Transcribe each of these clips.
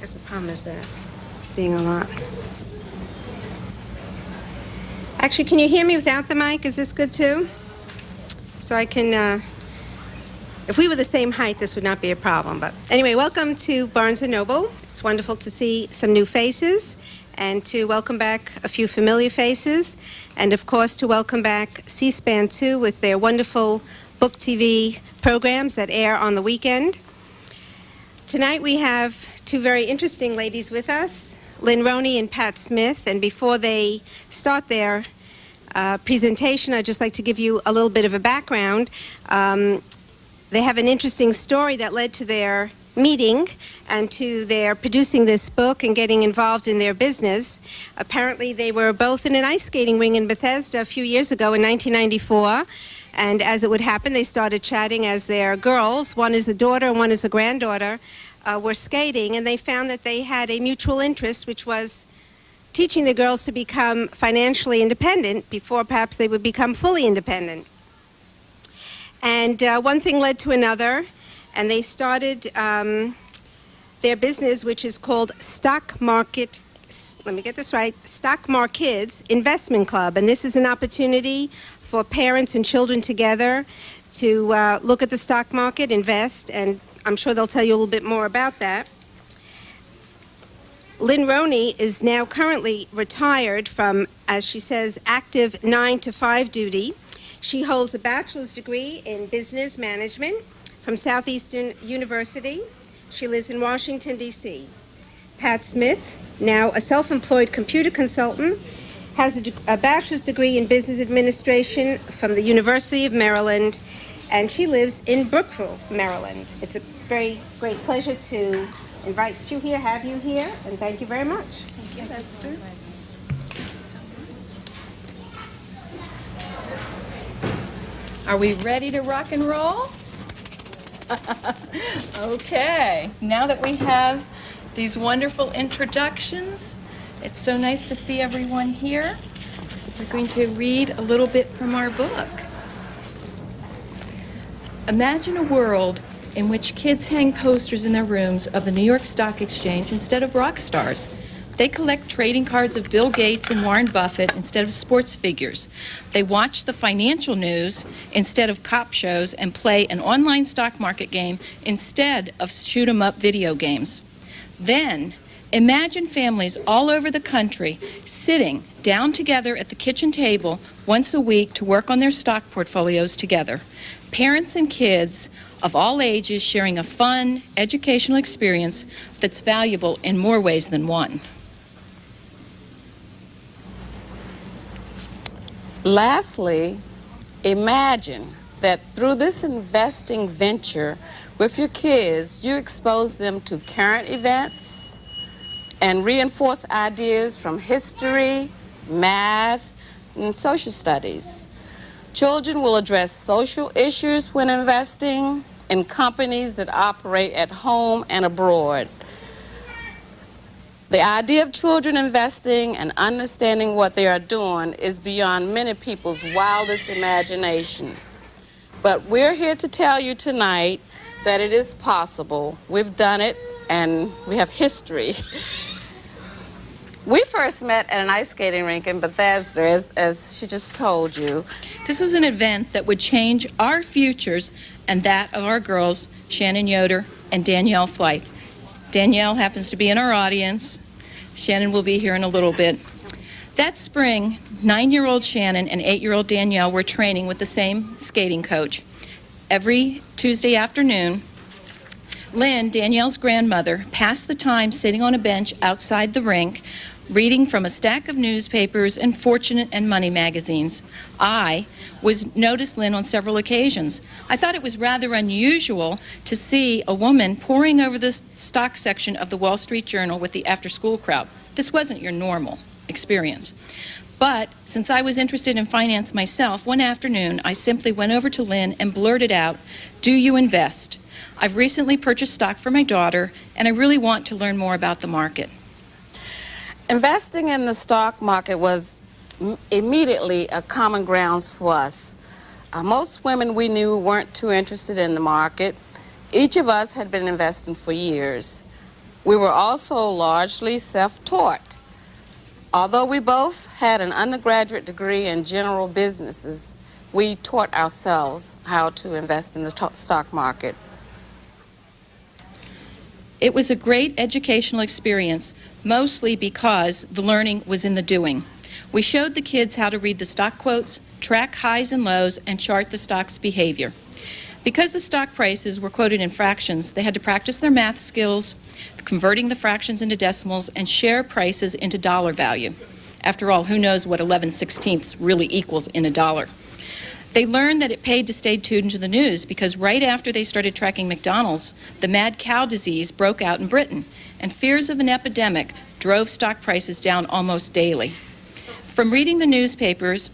guess the problem is that being a lot. Actually, can you hear me without the mic? Is this good too? So I can, if we were the same height, this would not be a problem. But anyway, welcome to Barnes & Noble. It's wonderful to see some new faces and to welcome back a few familiar faces. And of course, to welcome back C-SPAN 2 with their wonderful book TV programs that air on the weekend. Tonight we have two very interesting ladies with us, Lynn Roney and Pat Smith. And before they start their presentation, I'd just like to give you a little bit of a background. They have an interesting story that led to their meeting and to their producing this book and getting involved in their business. Apparently, they were both in an ice skating ring in Bethesda a few years ago in 1994. And as it would happen, they started chatting as their girls, one is a daughter and one is a granddaughter, were skating. And they found that they had a mutual interest, which was teaching the girls to become financially independent before perhaps they would become fully independent. And one thing led to another, and they started their business, which is called Stock Market, let me get this right, Stock Markids Investment Club. And this is an opportunity for parents and children together to look at the stock market, invest, and I'm sure they'll tell you a little bit more about that. Lynn Roney is now currently retired from, as she says, active 9-to-5 duty. She holds a bachelor's degree in business management from Southeastern University. She lives in Washington, D.C. Pat Smith, now a self-employed computer consultant, has a bachelor's degree in business administration from the University of Maryland, and she lives in Brookville, Maryland. It's a very great pleasure to invite you here, have you here, and thank you very much. Thank you, Esther. Are we ready to rock and roll? Okay, now that we have these wonderful introductions, it's so nice to see everyone here. We're going to read a little bit from our book. Imagine a world in which kids hang posters in their rooms of the New York Stock Exchange instead of rock stars. They collect trading cards of Bill Gates and Warren Buffett instead of sports figures. They watch the financial news instead of cop shows and play an online stock market game instead of shoot-'em-up video games. Then, imagine families all over the country sitting down together at the kitchen table once a week to work on their stock portfolios together. Parents and kids of all ages sharing a fun, educational experience that's valuable in more ways than one. Lastly, imagine that through this investing venture with your kids, you expose them to current events and reinforce ideas from history, math, and social studies. Children will address social issues when investing in companies that operate at home and abroad. The idea of children investing and understanding what they are doing is beyond many people's wildest imagination. But we're here to tell you tonight that it is possible. We've done it, and we have history. We first met at an ice skating rink in Bethesda, as she just told you. This was an event that would change our futures and that of our girls, Shannon Yoder and Danielle Flight. Danielle happens to be in our audience. Shannon will be here in a little bit. That spring, 9-year-old Shannon and 8-year-old Danielle were training with the same skating coach. Every Tuesday afternoon, Lynn, Danielle's grandmother, passed the time sitting on a bench outside the rink, reading from a stack of newspapers and Fortune and Money magazines. I noticed Lynn on several occasions. I thought it was rather unusual to see a woman poring over the stock section of the Wall Street Journal with the after-school crowd. This wasn't your normal experience. But since I was interested in finance myself, one afternoon I simply went over to Lynn and blurted out, "Do you invest? I've recently purchased stock for my daughter, and I really want to learn more about the market." Investing in the stock market was immediately a common grounds for us. Most women we knew weren't too interested in the market. Each of us had been investing for years. We were also largely self-taught. Although we both had an undergraduate degree in general businesses, we taught ourselves how to invest in the stock market. It was a great educational experience, mostly because the learning was in the doing. We showed the kids how to read the stock quotes, track highs and lows, and chart the stock's behavior. Because the stock prices were quoted in fractions, they had to practice their math skills, converting the fractions into decimals, and share prices into dollar value. After all, who knows what 11/16 really equals in a dollar? They learned that it paid to stay tuned to the news because right after they started tracking McDonald's, the mad cow disease broke out in Britain, and fears of an epidemic drove stock prices down almost daily. From reading the newspapers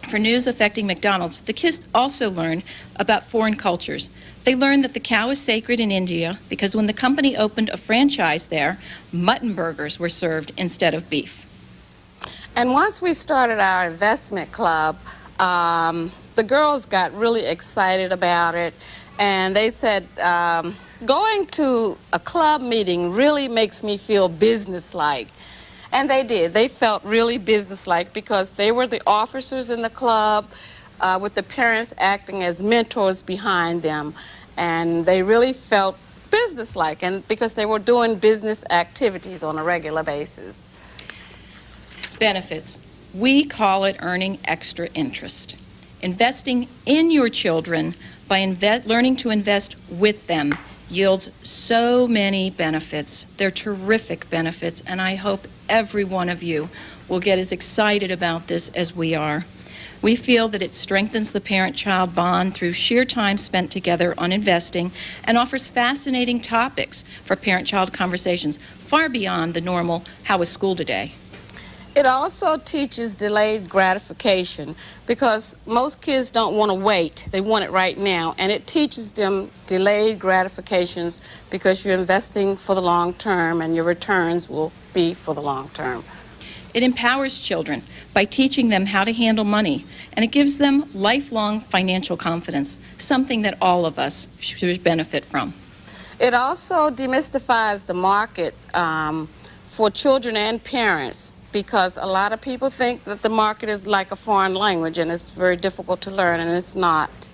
for news affecting McDonald's, the kids also learned about foreign cultures. They learned that the cow is sacred in India because when the company opened a franchise there, mutton burgers were served instead of beef. And once we started our investment club, the girls got really excited about it, and they said, going to a club meeting really makes me feel businesslike. And they did. They felt really businesslike because they were the officers in the club, with the parents acting as mentors behind them. And they really felt businesslike, and because they were doing business activities on a regular basis. Benefits. We call it earning extra interest. Investing in your children by learning to invest with them yields so many benefits. They're terrific benefits, and I hope every one of you will get as excited about this as we are. We feel that it strengthens the parent-child bond through sheer time spent together on investing and offers fascinating topics for parent-child conversations far beyond the normal, how was school today? It also teaches delayed gratification because most kids don't want to wait. They want it right now. And it teaches them delayed gratifications because you're investing for the long term and your returns will be for the long term. It empowers children by teaching them how to handle money, and it gives them lifelong financial confidence, something that all of us should benefit from. It also demystifies the market for children and parents, because a lot of people think that the market is like a foreign language and it's very difficult to learn, and it's not.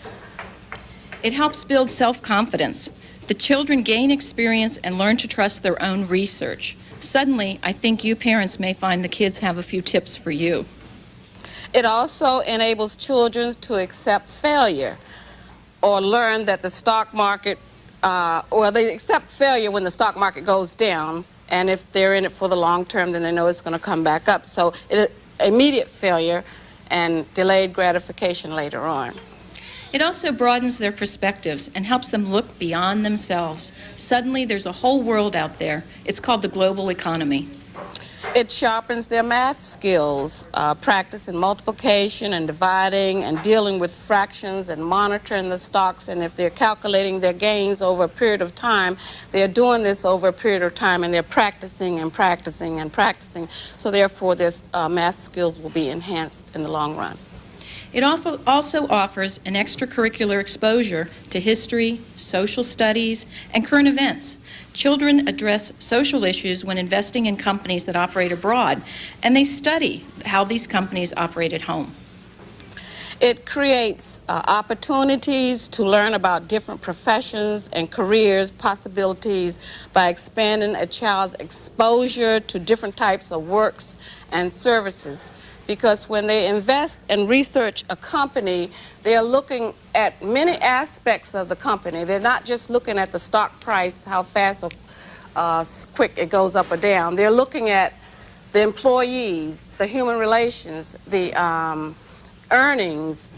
It helps build self-confidence. The children gain experience and learn to trust their own research. Suddenly, I think you parents may find the kids have a few tips for you. It also enables children to accept failure or learn that the stock market, or they accept failure when the stock market goes down. And if they're in it for the long term, then they know it's going to come back up. So immediate failure and delayed gratification later on. It also broadens their perspectives and helps them look beyond themselves. Suddenly, there's a whole world out there. It's called the global economy. It sharpens their math skills, practicing multiplication and dividing and dealing with fractions and monitoring the stocks. And if they're calculating their gains over a period of time, they're doing this over a period of time, and they're practicing and practicing and practicing. So therefore, their math skills will be enhanced in the long run. It also offers an extracurricular exposure to history, social studies, and current events. Children address social issues when investing in companies that operate abroad, and they study how these companies operate at home. It creates opportunities to learn about different professions and careers, possibilities by expanding a child's exposure to different types of works and services. Because when they invest and research a company, they're looking at many aspects of the company. They're not just looking at the stock price, how fast or quick it goes up or down. They're looking at the employees, the human relations, the earnings,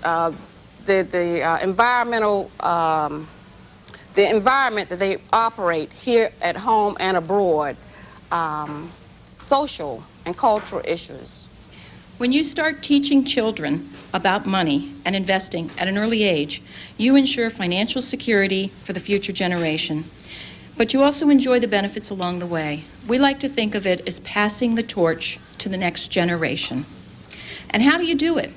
the environmental, the environment that they operate here at home and abroad, social and cultural issues. When you start teaching children about money and investing at an early age, you ensure financial security for the future generation. But you also enjoy the benefits along the way. We like to think of it as passing the torch to the next generation. And how do you do it?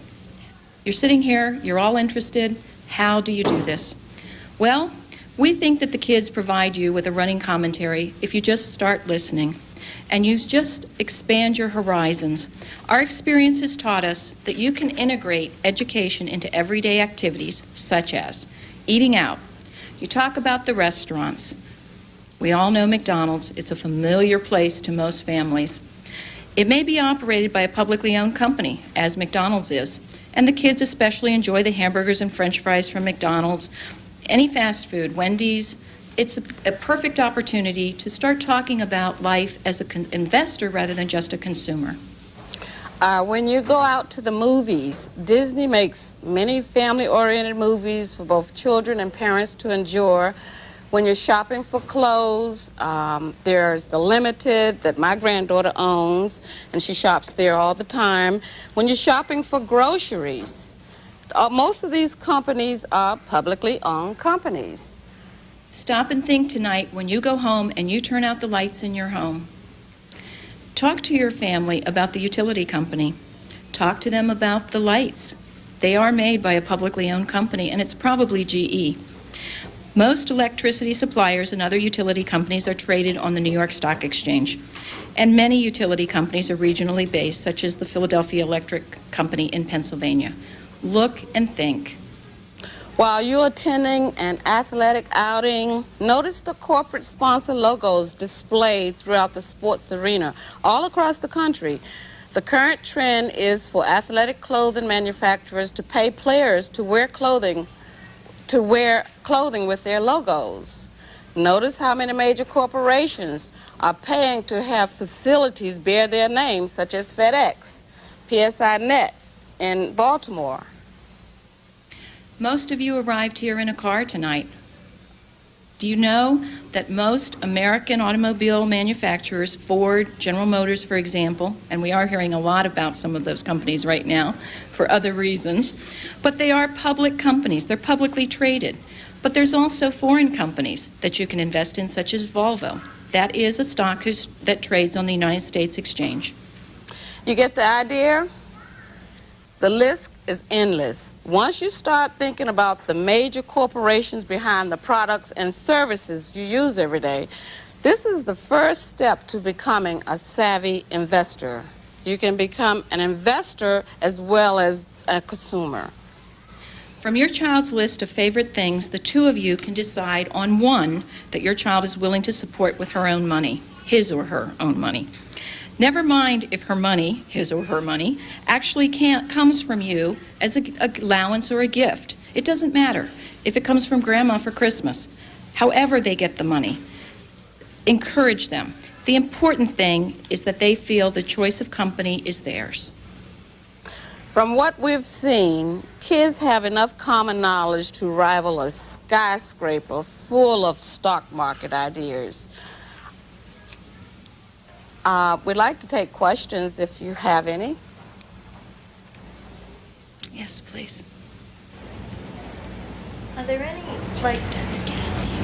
You're sitting here, you're all interested. How do you do this? Well, We think that the kids provide you with a running commentary if you just start listening and you just expand your horizons. Our experience has taught us that you can integrate education into everyday activities such as eating out. You talk about the restaurants. We all know McDonald's. It's a familiar place to most families. It may be operated by a publicly owned company, as McDonald's is, and the kids especially enjoy the hamburgers and French fries from McDonald's. Any fast food, Wendy's, it's a perfect opportunity to start talking about life as an investor rather than just a consumer. When you go out to the movies, Disney makes many family-oriented movies for both children and parents to enjoy. When you're shopping for clothes, there's the Limited that my granddaughter owns, and she shops there all the time. When you're shopping for groceries, most of these companies are publicly owned companies. Stop and think tonight when you go home and you turn out the lights in your home. Talk to your family about the utility company. Talk to them about the lights. They are made by a publicly owned company, and it's probably GE. Most electricity suppliers and other utility companies are traded on the New York Stock Exchange, and many utility companies are regionally based, such as the Philadelphia Electric Company in Pennsylvania. Look and think. While you're attending an athletic outing, notice the corporate sponsor logos displayed throughout the sports arena all across the country. The current trend is for athletic clothing manufacturers to pay players to wear clothing with their logos. Notice how many major corporations are paying to have facilities bear their names, such as FedEx, PSI Net in Baltimore. Most of you arrived here in a car tonight. Do you know that most American automobile manufacturers, Ford, General Motors, for example, and we are hearing a lot about some of those companies right now for other reasons, but they are public companies. They're publicly traded. But there's also foreign companies that you can invest in, such as Volvo. That is a stock that trades on the United States Exchange. You get the idea? The list is endless. Once you start thinking about the major corporations behind the products and services you use every day, this is the first step to becoming a savvy investor. You can become an investor as well as a consumer. From your child's list of favorite things, the two of you can decide on one that your child is willing to support with her own money, his or her own money. Never mind if her money, his or her money, actually comes from you as an allowance or a gift. It doesn't matter if it comes from grandma for Christmas. However they get the money, encourage them. The important thing is that they feel the choice of company is theirs. From what we've seen, kids have enough common knowledge to rival a skyscraper full of stock market ideas. We'd like to take questions if you have any. Yes, please. Are there any, like,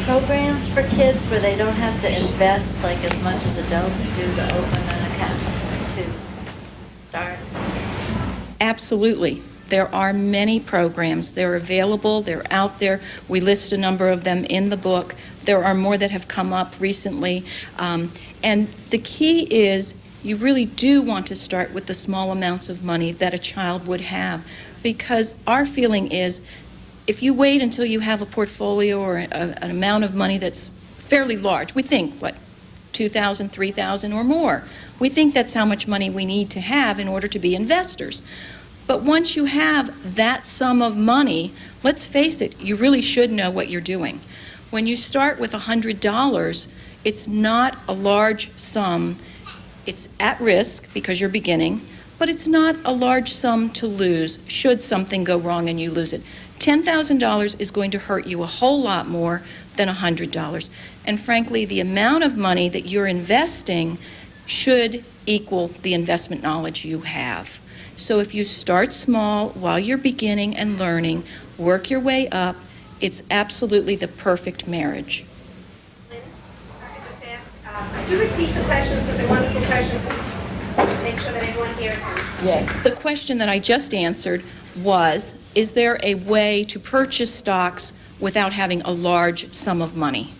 programs for kids where they don't have to invest, like, as much as adults do to open an account, to start? Absolutely. There are many programs. They're available. They're out there. We list a number of them in the book. There are more that have come up recently. And the key is you really do want to start with the small amounts of money that a child would have, because our feeling is if you wait until you have a portfolio or an amount of money that's fairly large, we think, what, $2,000, $3,000 or more. We think that's how much money we need to have in order to be investors. But once you have that sum of money, let's face it, you really should know what you're doing. When you start with $100, it's not a large sum. It's at risk because you're beginning, but it's not a large sum to lose should something go wrong and you lose it. $10,000 is going to hurt you a whole lot more than $100. And frankly, the amount of money that you're investing should equal the investment knowledge you have. So if you start small while you're beginning and learning, work your way up, it's absolutely the perfect marriage. Could you repeat the questions, because they're wonderful questions? Make sure that everyone hears them. Yes. The question that I just answered was, is there a way to purchase stocks without having a large sum of money.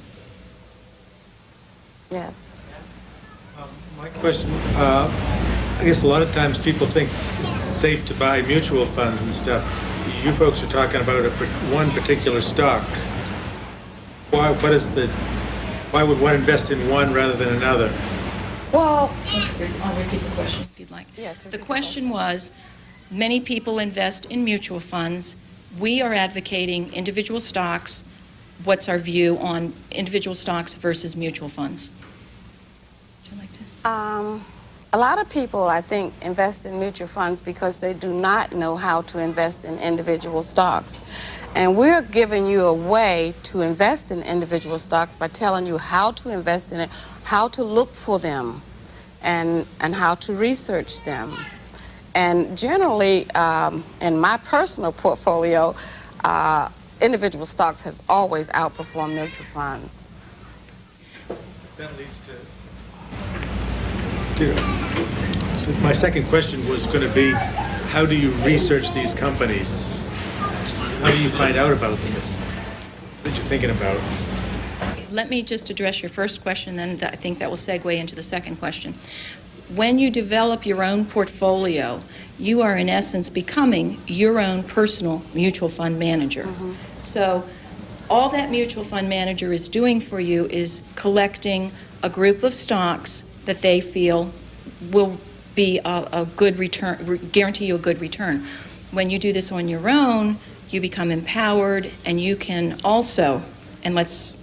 Yes. My question, I guess a lot of times people think it's safe to buy mutual funds and stuff. You folks are talking about one particular stock. Why would one invest in one rather than another? Well, I'll repeat the question if you'd like. yes. The question was, many people invest in mutual funds. We are advocating individual stocks. What's our view on individual stocks versus mutual funds? Would you like to? A lot of people, I think, invest in mutual funds because they do not know how to invest in individual stocks. And we're giving you a way to invest in individual stocks by telling you how to invest in it, how to look for them, and how to research them. And generally, in my personal portfolio, individual stocks has always outperformed mutual funds. That leads to my second question was going to be, how do you research these companies? How do you find out about them that you're thinking about? Let me just address your first question, then I think that will segue into the second question. When you develop your own portfolio, you are in essence becoming your own personal mutual fund manager. Mm-hmm. So all that mutual fund manager is doing for you is collecting a group of stocks that they feel will be a good return, guarantee you a good return. When you do this on your own, you become empowered, and you can also, and let's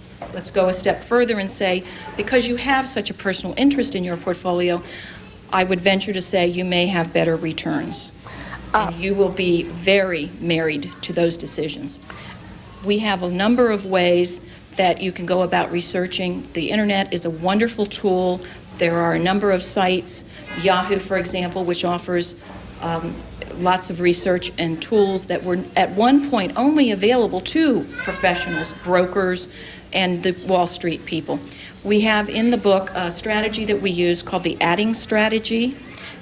go a step further and say, because you have such a personal interest in your portfolio, I would venture to say you may have better returns. And you will be very married to those decisions. We have a number of ways that you can go about researching. The internet is a wonderful tool. There are a number of sites, Yahoo, for example, which offers lots of research and tools that were at one point only available to professionals, brokers, and the Wall Street people. We have in the book a strategy that we use called the adding strategy,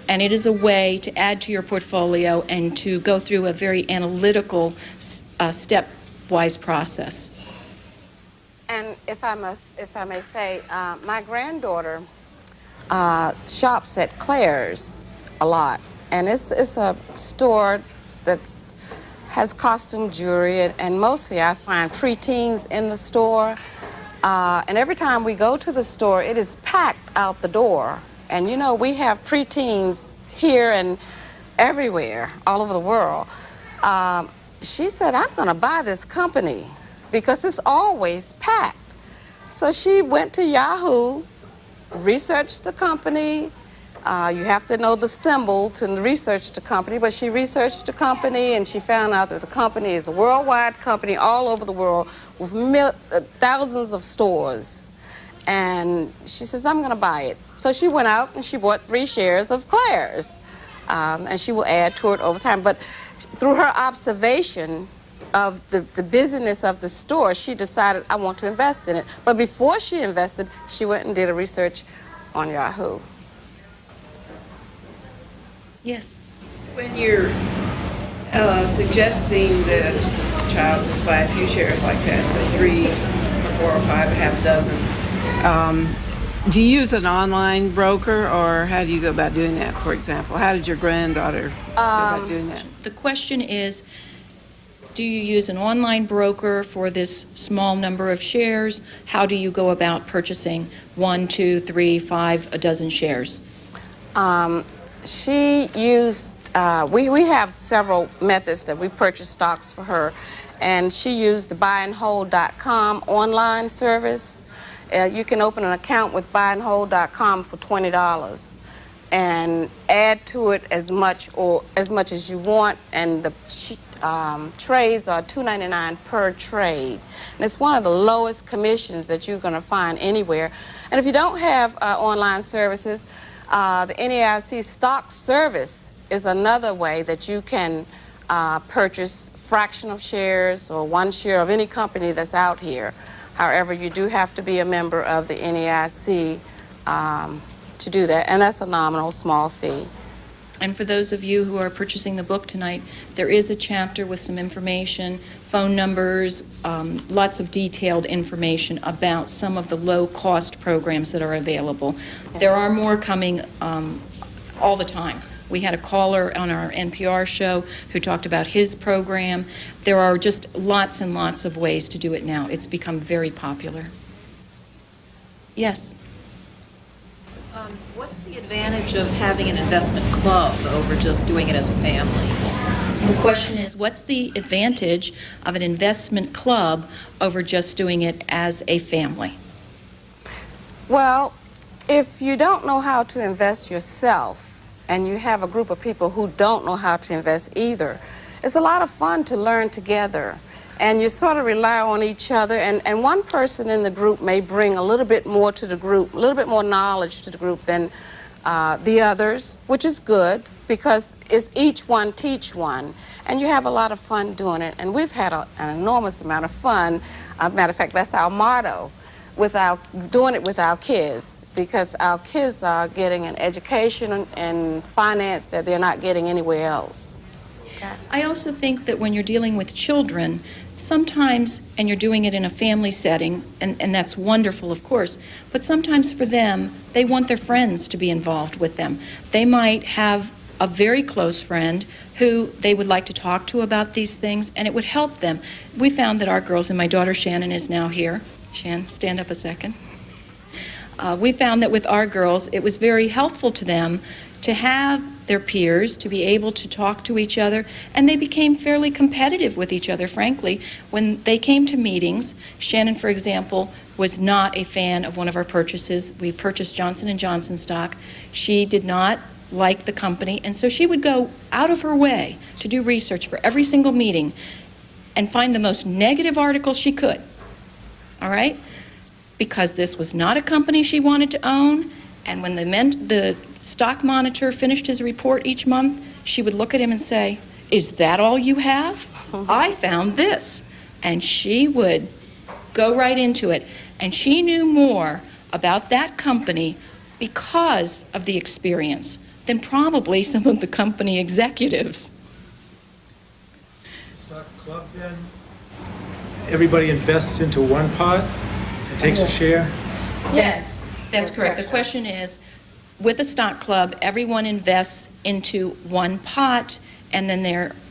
and it is a way to add to your portfolio and to go through a very analytical, stepwise process. And if I may say, my granddaughter shops at Claire's a lot, and it's a store that's has costume jewelry, and mostly I find preteens in the store. And every time we go to the store, it is packed out the door. And you know, we have preteens here and everywhere, all over the world. She said, I'm going to buy this company because it's always packed. So she went to Yahoo, researched the company. You have to know the symbol to research the company, but she researched the company and she found out that the company is a worldwide company all over the world with thousands of stores. And she says, I'm going to buy it. So she went out and she bought 3 shares of Claire's, and she will add to it over time. But through her observation of the busyness of the store, she decided, I want to invest in it. But before she invested, she went and did a research on Yahoo. Yes. When you're suggesting that a child just buy a few shares like that, say 3 or 4 or 5, a half dozen, do you use an online broker, or how do you go about doing that, for example? How did your granddaughter go about doing that? The question is, do you use an online broker for this small number of shares? How do you go about purchasing 1, 2, 3, 5, a dozen shares? She used, we have several methods that we purchase stocks for her, and she used the buyandhold.com online service. You can open an account with buyandhold.com for $20 and add to it as much as you want, and the trades are $2.99 per trade. And it's one of the lowest commissions that you're going to find anywhere. And if you don't have online services, the NAIC stock service is another way that you can purchase fractional shares or 1 share of any company that's out here. However, you do have to be a member of the NAIC to do that, and that's a nominal small fee. And for those of you who are purchasing the book tonight, there is a chapter with some information, phone numbers, lots of detailed information about some of the low-cost programs that are available. There are more coming all the time. We had a caller on our NPR show who talked about his program. There are just lots and lots of ways to do it now. It's become very popular. Yes? What's the advantage of having an investment club over just doing it as a family? The question is, what's the advantage of an investment club over just doing it as a family? Well, if you don't know how to invest yourself, and you have a group of people who don't know how to invest either, it's a lot of fun to learn together. And you sort of rely on each other, and one person in the group may bring a little bit more to the group, a little bit more knowledge to the group than the others, which is good because it's each one teach one. And you have a lot of fun doing it. And we've had an enormous amount of fun. Matter of fact, that's our motto, doing it with our kids, because our kids are getting an education and finance that they're not getting anywhere else. I also think that when you're dealing with children, sometimes, and you're doing it in a family setting, and that's wonderful, of course, but sometimes for them, they want their friends to be involved with them. They might have a very close friend who they would like to talk to about these things, and it would help them. We found that our girls, and my daughter Shannon is now here. Shan, stand up a second. We found that with our girls, it was very helpful to them to have their peers, to be able to talk to each other, and they became fairly competitive with each other, frankly. When they came to meetings, Shannon, for example, was not a fan of one of our purchases. We purchased Johnson & Johnson stock. She did not like the company, and so she would go out of her way to do research for every single meeting and find the most negative article she could. All right? Because this was not a company she wanted to own, and when the stock monitor finished his report each month, she would look at him and say, "Is that all you have? I found this." And she would go right into it. And she knew more about that company because of the experience than probably some of the company executives. Stock club then, everybody invests into one pot and takes a share? Yes, that's correct. The question is, with a stock club, everyone invests into one pot, and then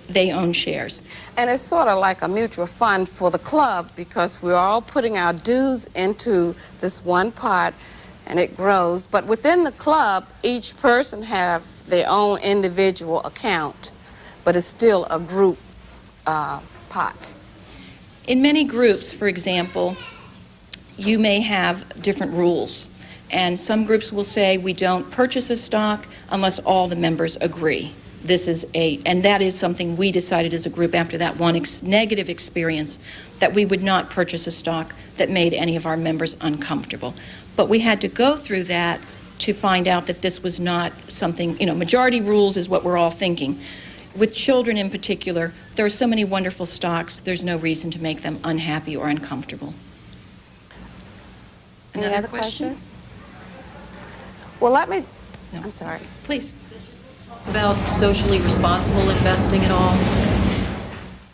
they own shares. And it's sort of like a mutual fund for the club, because we're all putting our dues into this one pot, and it grows. But within the club, each person have their own individual account, but it's still a group pot. In many groups, for example, you may have different rules. And some groups will say we don't purchase a stock unless all the members agree. And that is something we decided as a group after that one negative experience, that we would not purchase a stock that made any of our members uncomfortable. But we had to go through that to find out that this was not something, majority rules is what we're all thinking. With children in particular, there are so many wonderful stocks, there's no reason to make them unhappy or uncomfortable. Any Another other question? questions? Well, No. I'm sorry. Please. About socially responsible investing at all?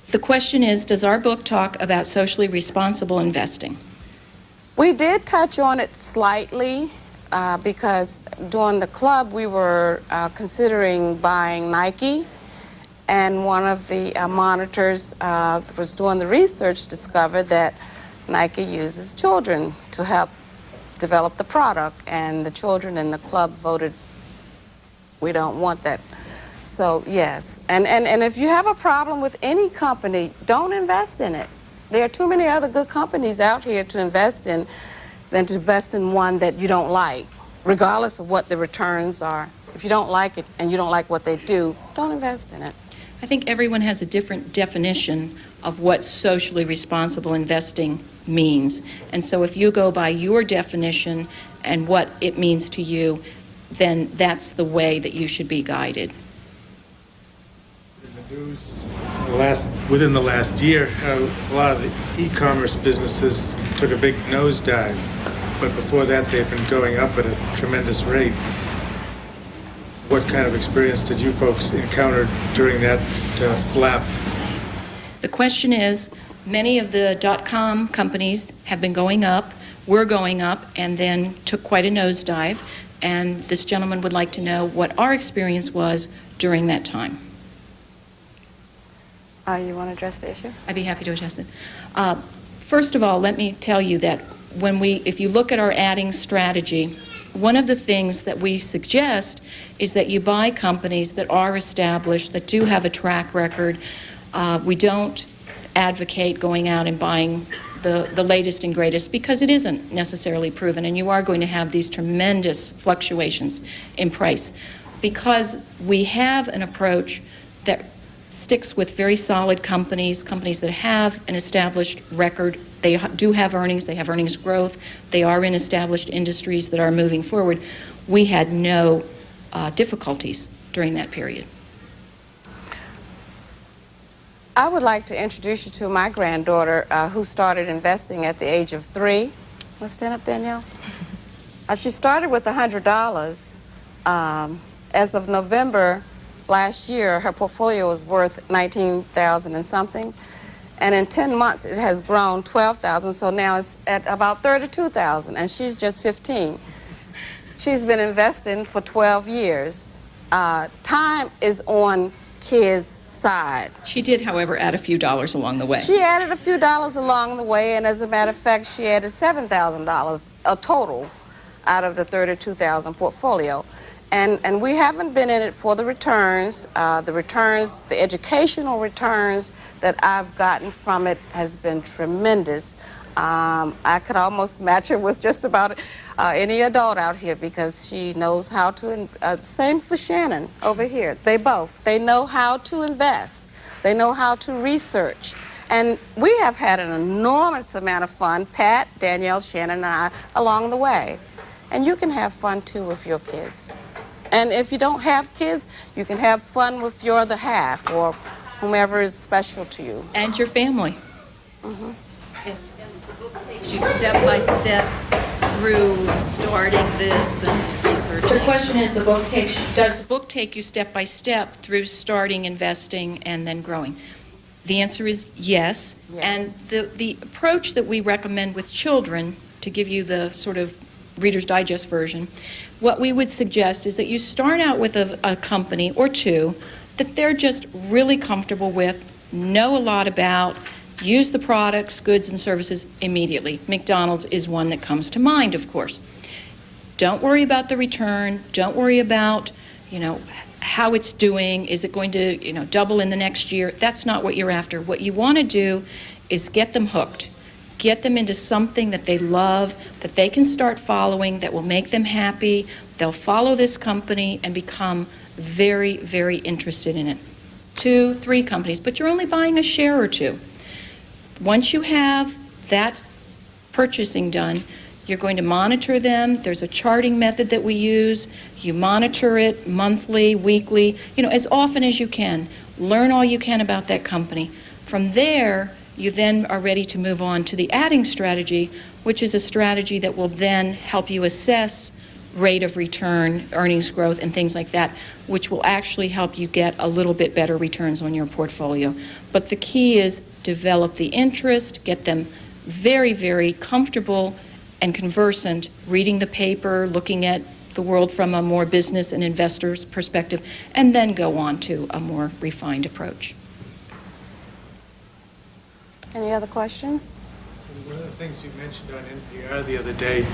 The question is, does our book talk about socially responsible investing? We did touch on it slightly because during the club we were considering buying Nike, and one of the monitors was doing the research, discovered that Nike uses children to help develop the product, and the children in the club voted, we don't want that. So yes, and if you have a problem with any company, don't invest in it. There are too many other good companies out here to invest in than to invest in one that you don't like, regardless of what the returns are. If you don't like it and you don't like what they do, don't invest in it. I think everyone has a different definition of what socially responsible investing means. And so if you go by your definition and what it means to you, then that's the way that you should be guided. In the news within the last year, how a lot of the e-commerce businesses took a big nosedive, but before that they've been going up at a tremendous rate. what kind of experience did you folks encounter during that flap? The question is, many of the .com companies have been going up, were going up, and then took quite a nosedive. And this gentleman would like to know what our experience was during that time. You want to address the issue? I'd be happy to address it. First of all, let me tell you that if you look at our adding strategy, one of the things that we suggest is that you buy companies that are established, that do have a track record. We don't advocate going out and buying the latest and greatest because it isn't necessarily proven, and you are going to have these tremendous fluctuations in price. Because we have an approach that sticks with very solid companies that have an established record. They do have earnings, they have earnings growth, they are in established industries that are moving forward. We had no difficulties during that period. I would like to introduce you to my granddaughter who started investing at the age of 3. Let's stand up, Danielle. She started with $100. As of November last year, her portfolio was worth $19,000 and something. And in 10 months, it has grown $12,000, so now it's at about $32,000, and she's just 15. She's been investing for 12 years. Time is on kids' side. She did, however, add a few dollars along the way. She added a few dollars along the way, and as a matter of fact, she added $7,000 a total out of the $32,000 portfolio. And we haven't been in it for the returns. The educational returns that I've gotten from it has been tremendous. I could almost match her with just about any adult out here because she knows how to, same for Shannon over here. They know how to invest. They know how to research. And we have had an enormous amount of fun, Pat, Danielle, Shannon, and I, along the way. And you can have fun too with your kids. And if you don't have kids, you can have fun with your other half or whomever is special to you. And your family. Mm-hmm. Yes. And the book takes you step by step through starting this and researching. The question is, does the book take you step by step through starting, investing, and then growing? The answer is yes. Yes. And the approach that we recommend with children, to give you the sort of Reader's Digest version, what we would suggest is that you start out with a company or two that they're just really comfortable with, know a lot about, use the products, goods, and services immediately. McDonald's is one that comes to mind, of course. Don't worry about the return. Don't worry about, how it's doing. Is it going to, double in the next year? That's not what you're after. What you want to do is get them hooked. Get them into something that they love, that they can start following, that will make them happy. They'll follow this company and become very, very interested in it. 2, 3 companies, but you're only buying a share or 2. Once you have that purchasing done, you're going to monitor them. There's a charting method that we use. You monitor it monthly, weekly, as often as you can. Learn all you can about that company. From there, you then are ready to move on to the adding strategy, which is a strategy that will then help you assess rate of return, earnings growth, and things like that, which will actually help you get a little bit better returns on your portfolio. But the key is develop the interest, get them very, very comfortable and conversant, reading the paper, looking at the world from a more business and investor's perspective, and then go on to a more refined approach. Any other questions? One of the things you mentioned on NPR the other day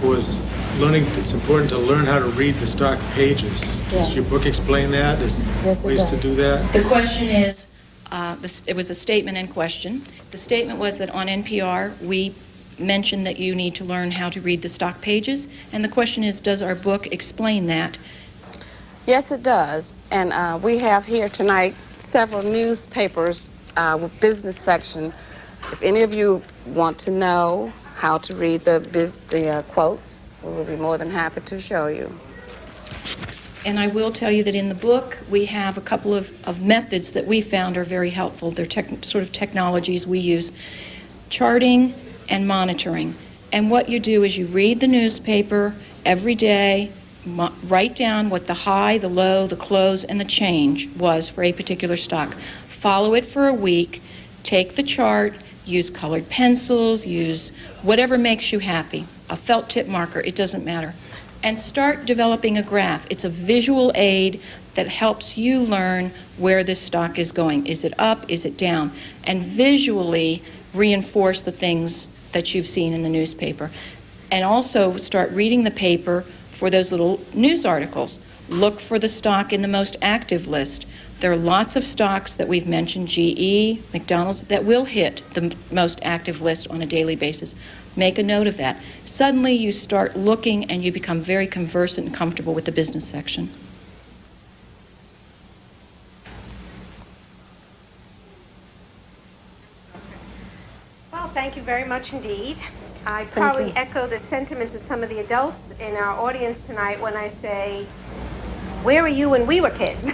was it's important to learn how to read the stock pages. Does your book explain that? Yes, it ways does. to do that? The question is, it was a statement and question. The statement was that on NPR, we mentioned that you need to learn how to read the stock pages, and the question is, does our book explain that? Yes, it does. And we have here tonight several newspapers with business section. If any of you want to know how to read the quotes, we will be more than happy to show you. And I will tell you that in the book, we have a couple of methods that we found are very helpful. They're sort of technologies we use. Charting and monitoring. And what you do is you read the newspaper every day, write down what the high, the low, the close, and the change was for a particular stock. Follow it for a week, take the chart, use colored pencils, use whatever makes you happy, a felt tip marker, it doesn't matter, and start developing a graph. It's a visual aid that helps you learn where this stock is going. Is it up? Is it down? And visually reinforce the things that you've seen in the newspaper. And also start reading the paper for those little news articles. Look for the stock in the most active list. There are lots of stocks that we've mentioned, GE, McDonald's, that will hit the most active list on a daily basis. Make a note of that. Suddenly you start looking and you become very conversant and comfortable with the business section. Well, thank you very much indeed. I probably echo the sentiments of some of the adults in our audience tonight when I say, where were you when we were kids?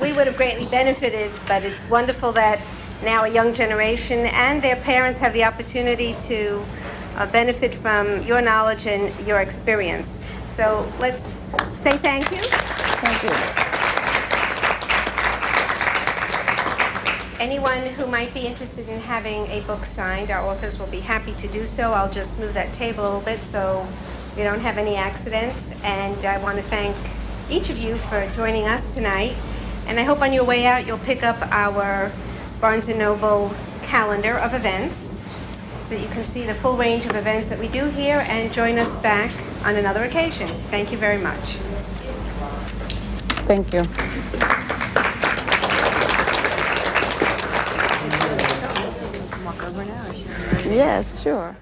We would have greatly benefited, but it's wonderful that now a young generation and their parents have the opportunity to benefit from your knowledge and your experience. So let's say thank you. Thank you. Anyone who might be interested in having a book signed, our authors will be happy to do so. I'll just move that table a little bit so we don't have any accidents. And I want to thank each of you for joining us tonight. And I hope on your way out you'll pick up our Barnes & Noble calendar of events so that you can see the full range of events that we do here and join us back on another occasion. Thank you very much. Thank you. Yes, sure.